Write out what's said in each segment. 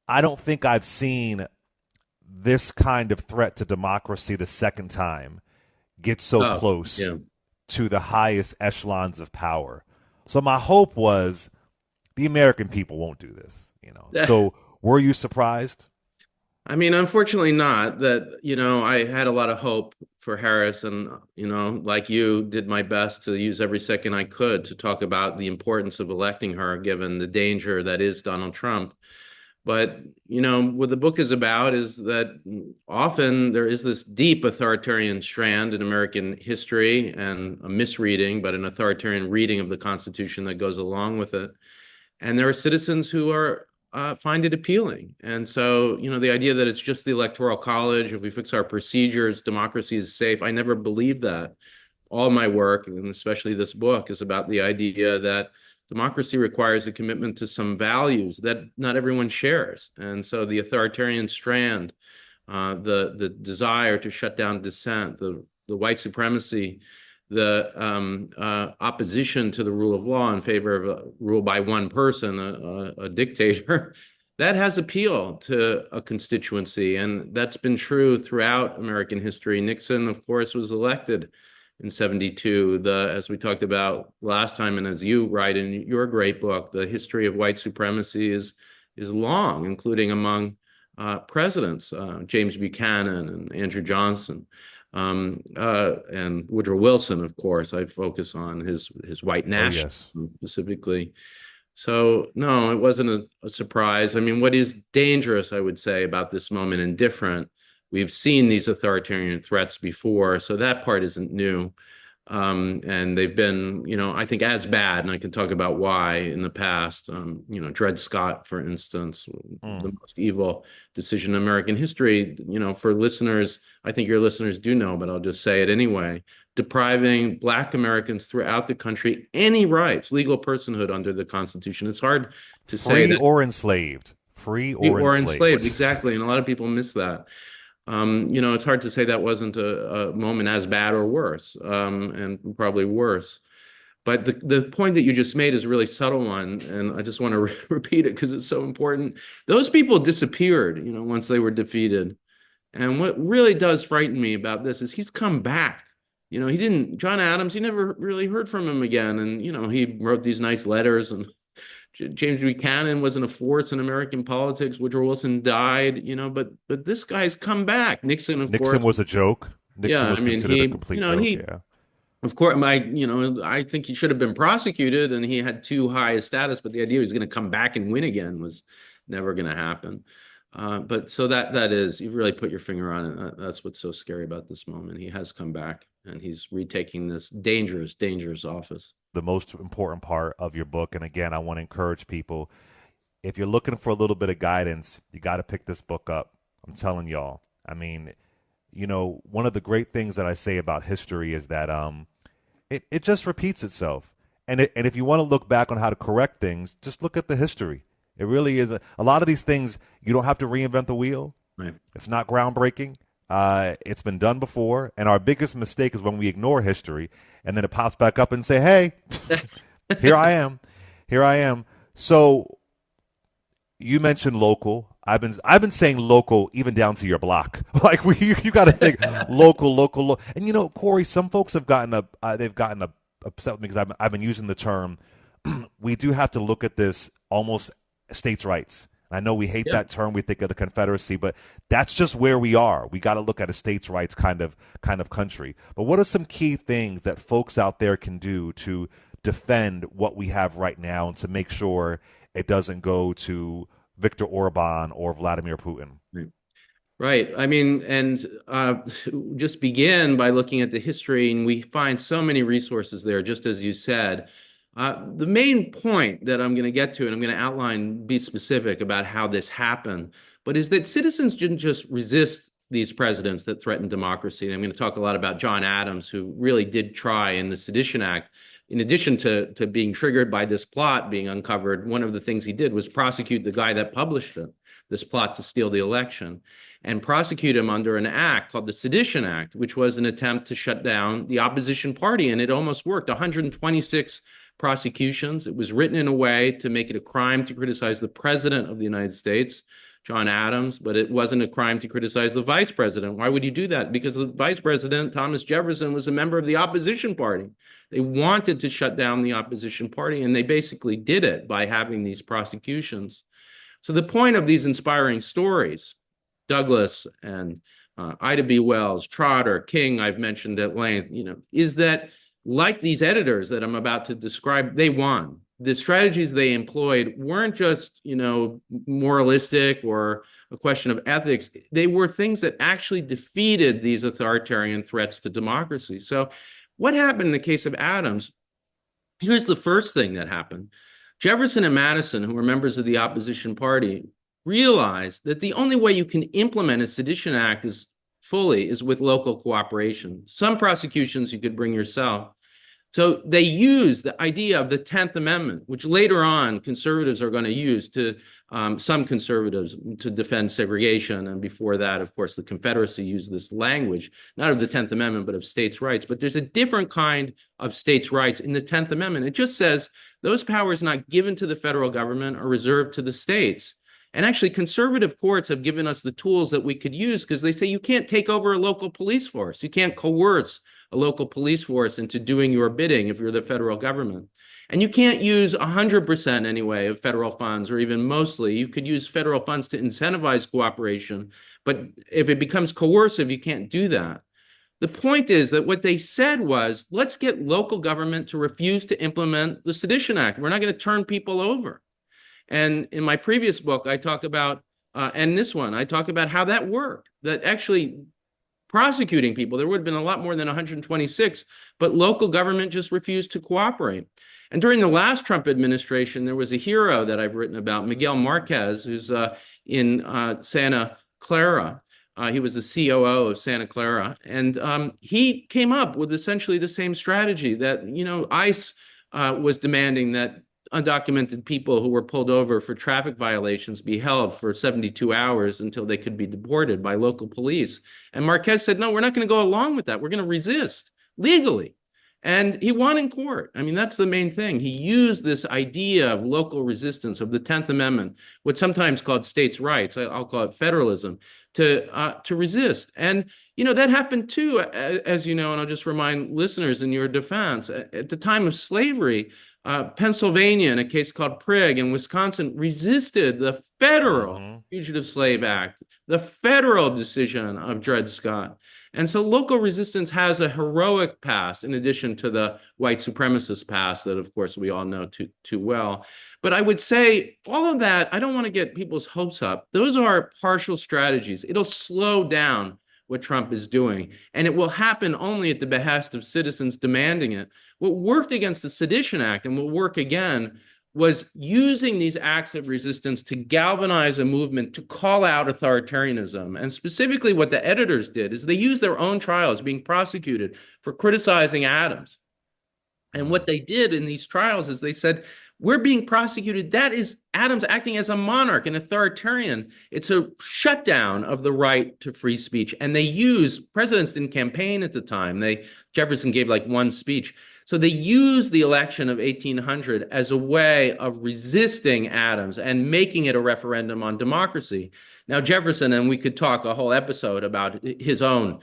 I don't think I've seen this kind of threat to democracy the second time get so Oh, close yeah. to the highest echelons of power. So my hope was the American people won't do this, you know. So were you surprised? I mean, unfortunately not that, I had a lot of hope for Harris and, like you, did my best to use every second I could to talk about the importance of electing her, given the danger that is Donald Trump. But, what the book is about is that often there is this deep authoritarian strand in American history and a misreading, but an authoritarian reading of the Constitution that goes along with it. And there are citizens who are find it appealing. And so, the idea that it's just the Electoral College, if we fix our procedures, democracy is safe. I never believed that. All my work, and especially this book, is about the idea that democracy requires a commitment to some values that not everyone shares. And so the authoritarian strand, the desire to shut down dissent, the white supremacy, the opposition to the rule of law in favor of a rule by one person, a dictator, that has appeal to a constituency. And that's been true throughout American history. Nixon, of course, was elected in 72. As we talked about last time, and as you write in your great book, the history of white supremacy is long, including among presidents, James Buchanan and Andrew Johnson, and Woodrow Wilson, of course. I focus on his white Oh, yes. nationalism specifically. So, no, it wasn't a surprise. I mean, what is dangerous, I would say, about this moment and different, we've seen these authoritarian threats before, so that part isn't new. And they've been, I think as bad, and I can talk about why in the past. Dred Scott, for instance, Mm. the most evil decision in American history. For listeners, I think your listeners do know, but I'll just say it anyway. Depriving Black Americans throughout the country any rights, legal personhood under the Constitution. It's hard to say Free that or enslaved? Free or or enslaved, enslaved? exactly, and a lot of people miss that. It's hard to say that wasn't a moment as bad or worse, and probably worse. But the point that you just made is a really subtle one, and I just want to repeat it because it's so important. Those people disappeared, once they were defeated. And what really does frighten me about this is he's come back. He didn't, John Adams, you never really heard from him again. And, he wrote these nice letters, and James Buchanan wasn't a force in American politics. Woodrow Wilson died, but this guy's come back. Nixon, of Nixon course. was a joke. Yeah, Nixon I was mean, considered a complete joke. Yeah. of course, I think he should have been prosecuted, and he had too high a status. But the idea he was going to come back and win again was never going to happen. But so that is, you've really put your finger on it. That's what's so scary about this moment. He has come back, and he's retaking this dangerous, dangerous office. The most important part of your book, and again, I want to encourage people, if you're looking for a little bit of guidance, you got to pick this book up. I'm telling y'all. I mean, one of the great things that I say about history is that it just repeats itself. And if you want to look back on how to correct things, just look at the history. It really is a lot of these things. You don't have to reinvent the wheel. Right. It's not groundbreaking. It's been done before. And our biggest mistake is when we ignore history and then it pops back up and say, "Hey, here I am, here I am." So you mentioned local. I've been saying local even down to your block. Like you got to think local. And Corey, some folks have they've gotten upset with me because I've been using the term. We do have to look at this almost states' rights. I know we hate Yeah. that term. We think of the Confederacy, but that's just where we are. We got to look at a states' rights kind of country. But what are some key things that folks out there can do to defend what we have right now and to make sure it doesn't go to Viktor Orban or Vladimir Putin? Right. I mean, and just begin by looking at the history, and we find so many resources there, just as you said. The main point that I'm going to get to, and I'm going to outline, be specific about how this happened, but is that citizens didn't just resist these presidents that threatened democracy. And I'm going to talk a lot about John Adams, who really did try in the Sedition Act. In addition to being triggered by this plot being uncovered, one of the things he did was prosecute the guy that published it, this plot to steal the election, and prosecute him under an act called the Sedition Act, which was an attempt to shut down the opposition party. And it almost worked. 126 prosecutions. It was written in a way to make it a crime to criticize the president of the United States. John Adams, but it wasn't a crime to criticize the vice president. Why would you do that? Because the vice president, Thomas Jefferson, was a member of the opposition party. They wanted to shut down the opposition party, and they basically did it by having these prosecutions. So the point of these inspiring stories, Douglas and Ida B. Wells, Trotter, King, I've mentioned at length, is that like these editors that I'm about to describe, they won. The strategies they employed weren't just, moralistic or a question of ethics. They were things that actually defeated these authoritarian threats to democracy. So what happened in the case of Adams? Here's the first thing that happened. Jefferson and Madison, who were members of the opposition party, realized that the only way you can implement a Sedition Act is with local cooperation. Some prosecutions you could bring yourself. So they used the idea of the 10th Amendment, which later on conservatives are going to use some conservatives to defend segregation. And before that, of course, the Confederacy used this language, not of the 10th Amendment, but of states' rights. But there's a different kind of states' rights in the 10th Amendment. It just says those powers not given to the federal government are reserved to the states. And actually, conservative courts have given us the tools that we could use because they say you can't take over a local police force. You can't coerce a local police force into doing your bidding if you're the federal government. And you can't use 100% anyway of federal funds, or even mostly. You could use federal funds to incentivize cooperation. But if it becomes coercive, you can't do that. The point is that what they said was, let's get local government to refuse to implement the Sedition Act. We're not going to turn people over. And in my previous book, I talk about, and this one, I talk about how that worked, that actually prosecuting people, there would have been a lot more than 126, but local government just refused to cooperate. And during the last Trump administration, there was a hero that I've written about, Miguel Marquez, who's in Santa Clara. He was the COO of Santa Clara. And he came up with essentially the same strategy that, ICE was demanding that undocumented people who were pulled over for traffic violations be held for 72 hours until they could be deported by local police. And Marquez said, no, we're not going to go along with that. We're going to resist legally. And he won in court. I mean, that's the main thing. He used this idea of local resistance, of the 10th Amendment, what's sometimes called states' rights, I'll call it federalism, to resist. And, that happened too, as you know, and I'll just remind listeners in your defense, at the time of slavery, Pennsylvania, in a case called Prigg, and Wisconsin resisted the federal Fugitive Slave Act, the federal decision of Dred Scott. And so local resistance has a heroic past, in addition to the white supremacist past that, of course, we all know too well. But I would say all of that, I don't want to get people's hopes up. Those are partial strategies. It'll slow down what Trump is doing, and it will happen only at the behest of citizens demanding it. What worked against the Sedition Act and will work again was using these acts of resistance to galvanize a movement to call out authoritarianism. And specifically what the editors did is they used their own trials being prosecuted for criticizing Adams. And what they did in these trials is they said, we're being prosecuted. That is Adams acting as a monarch, an authoritarian. It's a shutdown of the right to free speech. And they use, presidents didn't campaign at the time. Jefferson gave like one speech. So they used the election of 1800 as a way of resisting Adams and making it a referendum on democracy. Now, Jefferson, and we could talk a whole episode about his own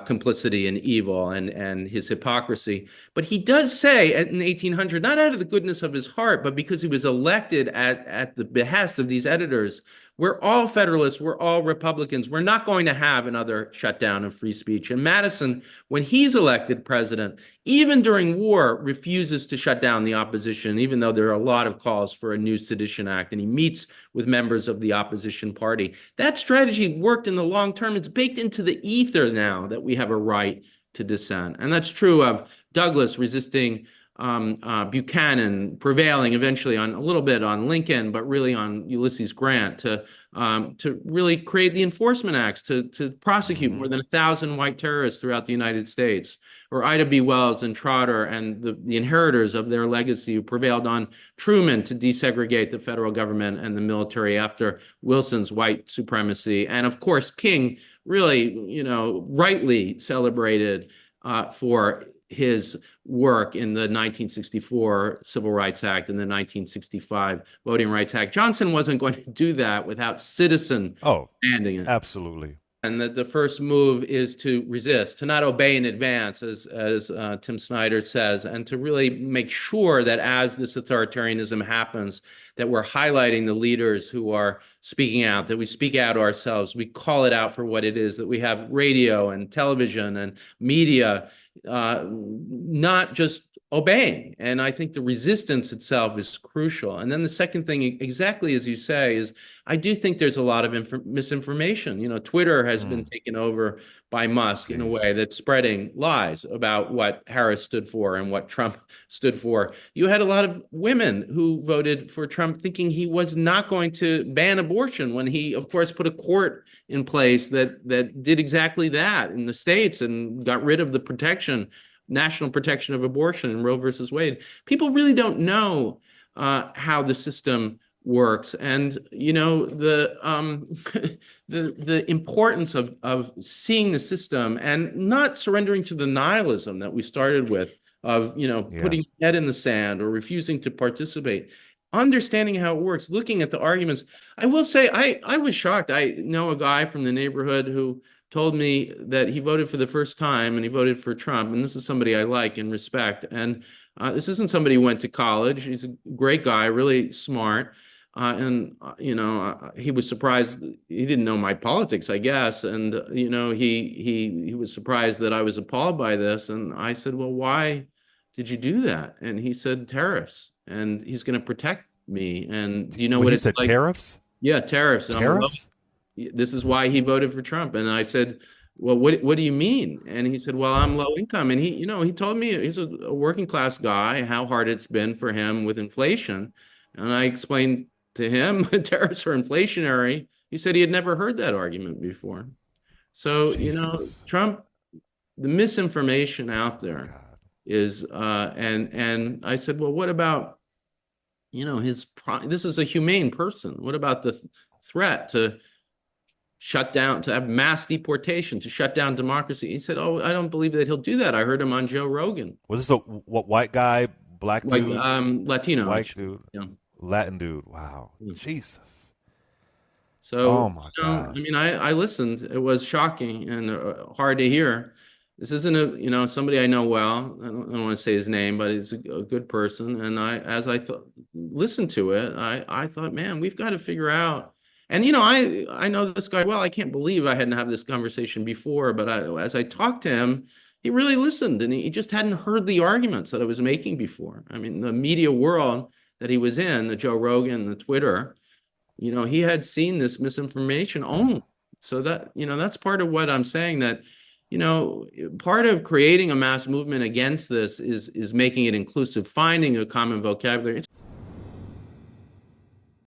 complicity and evil and his hypocrisy. But he does say in 1800, not out of the goodness of his heart, but because he was elected at the behest of these editors, we're all Federalists, we're all Republicans. We're not going to have another shutdown of free speech. And Madison, when he's elected president, even during war, refuses to shut down the opposition, even though there are a lot of calls for a new Sedition Act, and he meets with members of the opposition party. That strategy worked in the long term. It's baked into the ether now that we have a right to dissent. And that's true of Douglas resisting Buchanan, prevailing eventually on a little bit on Lincoln, but really on Ulysses Grant to really create the enforcement acts to prosecute more than 1,000 white terrorists throughout the United States, or Ida B. Wells and Trotter and the inheritors of their legacy who prevailed on Truman to desegregate the federal government and the military after Wilson's white supremacy. And of course, King really, rightly celebrated for his work in the 1964 Civil Rights Act and the 1965 Voting Rights Act. Johnson wasn't going to do that without citizen Oh, demanding it. absolutely. And that the first move is to resist, to not obey in advance, as Tim Snyder says, and to really make sure that as this authoritarianism happens, that we're highlighting the leaders who are speaking out, that we speak out ourselves, we call it out for what it is, that we have radio and television and media, not just obeying. And I think the resistance itself is crucial. And then the second thing, exactly as you say, is I do think there's a lot of misinformation. You know, Twitter has been taken over by Musk in a way Jeez. that's spreading lies about what Harris stood for and what Trump stood for. You had a lot of women who voted for Trump thinking he was not going to ban abortion when he, of course, put a court in place that did exactly that in the states and got rid of the protection, national protection of abortion in Roe versus Wade. People really don't know how the system works, and you know the importance of seeing the system and not surrendering to the nihilism that we started with, of Yeah. putting your head in the sand or refusing to participate. Understanding how it works, looking at the arguments. I will say I was shocked. I know a guy from the neighborhood who told me that he voted for the first time and he voted for Trump. And this is somebody I like and respect. And this isn't somebody who went to college. He's a great guy, really smart. He was surprised. He didn't know my politics, I guess. And, he was surprised that I was appalled by this. And I said, well, why did you do that? And he said, tariffs. And he's going to protect me. And do you know When what he it's said like? tariffs? Yeah, tariffs. And Tariffs? this is why he voted for Trump. And I said, well, what do you mean? And he said, well, I'm low income. And he told me he's a working class guy, how hard it's been for him with inflation. And I explained to him tariffs are inflationary. He said he had never heard that argument before. So, Jesus. Trump, the misinformation out Oh my there God. is, and I said, well, what about, this is a humane person. What about the threat to shut down, to have mass deportation, to shut down democracy? He said, oh, I don't believe that he'll do that. I heard him on Joe Rogan. Was this a what white guy, black Like dude, Latino, white actually. dude, Yeah. Latin dude? Wow. Mm. Jesus. So, Oh my God. I listened. It was shocking and hard to hear. This isn't somebody I know well. I don't want to say his name, but he's a good person. And as I listened to it, I thought, man, we've got to figure out. And I know this guy well. I can't believe I hadn't had this conversation before. But as I talked to him, he really listened, and he just hadn't heard the arguments that I was making before. I mean, the media world that he was in, the Joe Rogan, the Twitter, he had seen this misinformation only. So that's part of what I'm saying, that, part of creating a mass movement against this is making it inclusive, finding a common vocabulary.